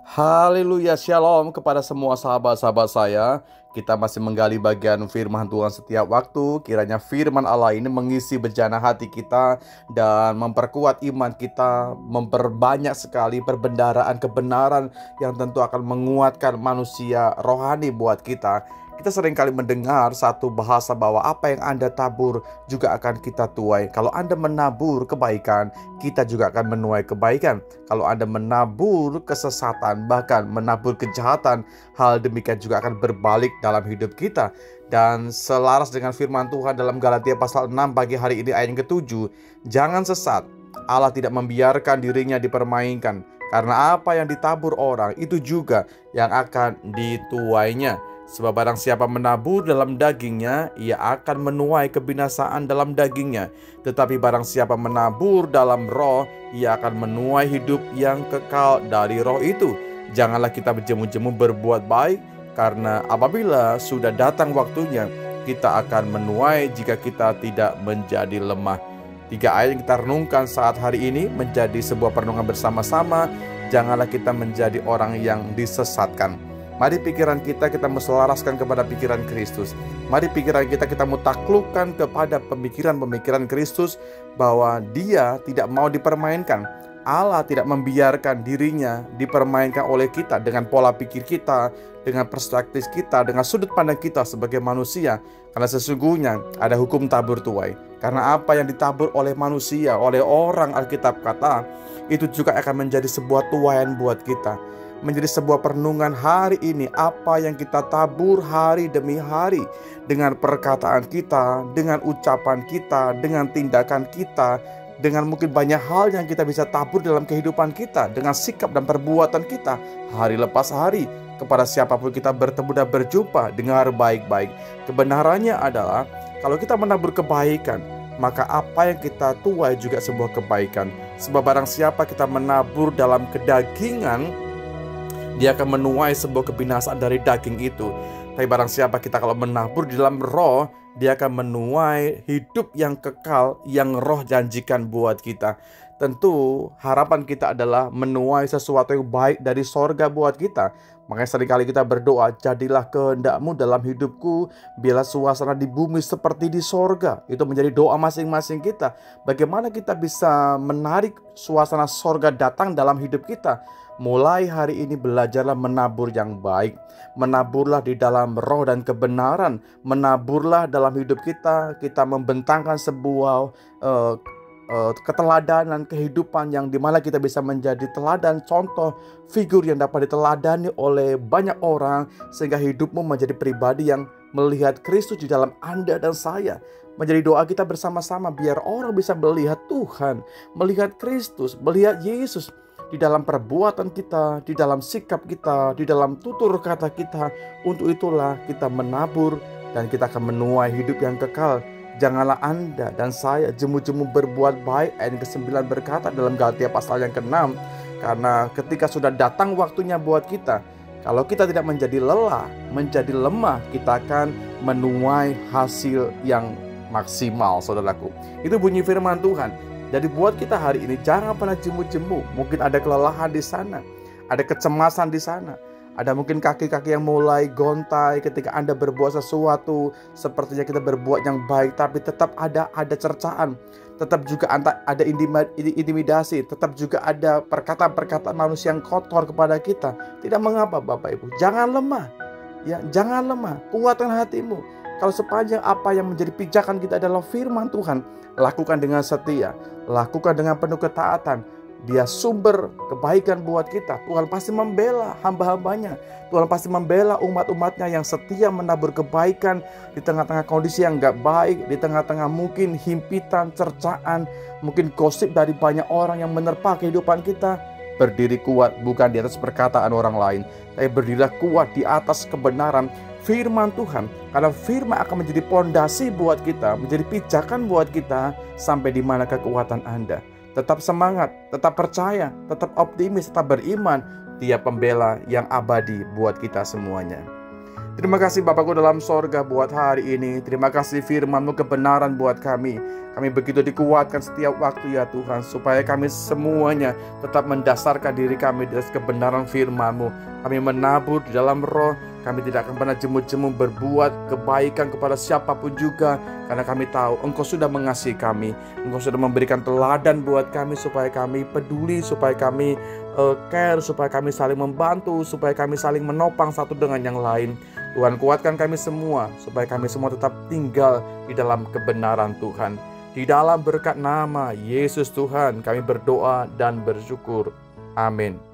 Haleluya, shalom kepada semua sahabat-sahabat saya. Kita masih menggali bagian firman Tuhan setiap waktu. Kiranya firman Allah ini mengisi bejana hati kita dan memperkuat iman kita, memperbanyak sekali perbendaharaan kebenaran yang tentu akan menguatkan manusia rohani buat kita. Kita seringkali mendengar satu bahasa bahwa apa yang Anda tabur juga akan kita tuai. Kalau Anda menabur kebaikan, kita juga akan menuai kebaikan. Kalau Anda menabur kesesatan, bahkan menabur kejahatan, hal demikian juga akan berbalik dalam hidup kita. Dan selaras dengan firman Tuhan dalam Galatia pasal 6 pagi hari ini ayat yang ke-7, jangan sesat, Allah tidak membiarkan dirinya dipermainkan. Karena apa yang ditabur orang, itu juga yang akan dituainya. Sebab barang siapa menabur dalam dagingnya, ia akan menuai kebinasaan dalam dagingnya. Tetapi barang siapa menabur dalam roh, ia akan menuai hidup yang kekal dari roh itu. Janganlah kita berjemu-jemu berbuat baik, karena apabila sudah datang waktunya, kita akan menuai jika kita tidak menjadi lemah. 3 ayat yang kita renungkan saat hari ini menjadi sebuah perenungan bersama-sama. Janganlah kita menjadi orang yang disesatkan. Mari pikiran kita selaraskan kepada pikiran Kristus. Mari pikiran kita mau taklukkan kepada pemikiran-pemikiran Kristus, bahwa Dia tidak mau dipermainkan. Allah tidak membiarkan dirinya dipermainkan oleh kita dengan pola pikir kita, dengan perspektif kita, dengan sudut pandang kita sebagai manusia. Karena sesungguhnya ada hukum tabur tuai. Karena apa yang ditabur oleh manusia, oleh orang, Alkitab kata, itu juga akan menjadi sebuah tuaian buat kita. Menjadi sebuah perenungan hari ini, apa yang kita tabur hari demi hari, dengan perkataan kita, dengan ucapan kita, dengan tindakan kita, dengan mungkin banyak hal yang kita bisa tabur dalam kehidupan kita, dengan sikap dan perbuatan kita hari lepas hari. Kepada siapapun kita bertemu dan berjumpa, dengar baik-baik. Kebenarannya adalah kalau kita menabur kebaikan, maka apa yang kita tuai juga sebuah kebaikan. Sebab barang siapa kita menabur dalam kedagingan, dia akan menuai sebuah kebinasaan dari daging itu. Tapi barang siapa kita kalau menabur di dalam roh, dia akan menuai hidup yang kekal yang roh janjikan buat kita. Tentu harapan kita adalah menuai sesuatu yang baik dari sorga buat kita. Makanya seringkali kita berdoa, jadilah kehendak-Mu dalam hidupku, biarlah suasana di bumi seperti di sorga. Itu menjadi doa masing-masing kita. Bagaimana kita bisa menarik suasana sorga datang dalam hidup kita? Mulai hari ini belajarlah menabur yang baik. Menaburlah di dalam roh dan kebenaran. Menaburlah dalam hidup kita. Kita membentangkan sebuah keteladanan kehidupan yang dimana kita bisa menjadi teladan, contoh, figur yang dapat diteladani oleh banyak orang, sehingga hidupmu menjadi pribadi yang melihat Kristus di dalam Anda dan saya. Menjadi doa kita bersama-sama biar orang bisa melihat Tuhan, melihat Kristus, melihat Yesus di dalam perbuatan kita, di dalam sikap kita, di dalam tutur kata kita. Untuk itulah kita menabur dan kita akan menuai hidup yang kekal. Janganlah Anda dan saya jemu-jemu berbuat baik. Ayat ke-9 berkata dalam Galatia pasal yang ke-6, karena ketika sudah datang waktunya buat kita, kalau kita tidak menjadi lelah, menjadi lemah, kita akan menuai hasil yang maksimal, saudaraku. Itu bunyi firman Tuhan. Jadi buat kita hari ini, jangan pernah jemu-jemu. Mungkin ada kelelahan di sana, ada kecemasan di sana. Ada mungkin kaki-kaki yang mulai gontai ketika Anda berbuat sesuatu. Sepertinya kita berbuat yang baik, tapi tetap ada cercaan. Tetap juga ada intimidasi. Tetap juga ada perkataan-perkataan manusia yang kotor kepada kita. Tidak mengapa Bapak Ibu, jangan lemah. Ya, jangan lemah, kuatkan hatimu. Kalau sepanjang apa yang menjadi pijakan kita adalah firman Tuhan, lakukan dengan setia, lakukan dengan penuh ketaatan. Dia sumber kebaikan buat kita. Tuhan pasti membela hamba-hambanya. Tuhan pasti membela umat-umatnya yang setia menabur kebaikan di tengah-tengah kondisi yang gak baik, di tengah-tengah mungkin himpitan, cercaan, mungkin gosip dari banyak orang yang menerpa kehidupan kita. Berdiri kuat bukan di atas perkataan orang lain, tapi berdirilah kuat di atas kebenaran firman Tuhan. Karena firman akan menjadi pondasi buat kita, menjadi pijakan buat kita sampai di mana kekuatan Anda. Tetap semangat, tetap percaya, tetap optimis, tetap beriman. Dia pembela yang abadi buat kita semuanya. Terima kasih Bapakku dalam sorga buat hari ini. Terima kasih firman-Mu kebenaran buat kami. Kami begitu dikuatkan setiap waktu ya Tuhan, supaya kami semuanya tetap mendasarkan diri kami di atas kebenaran firman-Mu. Kami menabur di dalam roh. Kami tidak akan pernah jemu-jemu berbuat kebaikan kepada siapapun juga, karena kami tahu Engkau sudah mengasihi kami. Engkau sudah memberikan teladan buat kami, supaya kami peduli, supaya kami care, supaya kami saling membantu, supaya kami saling menopang satu dengan yang lain. Tuhan, kuatkan kami semua, supaya kami semua tetap tinggal di dalam kebenaran Tuhan. Di dalam berkat nama Yesus Tuhan kami berdoa dan bersyukur. Amin.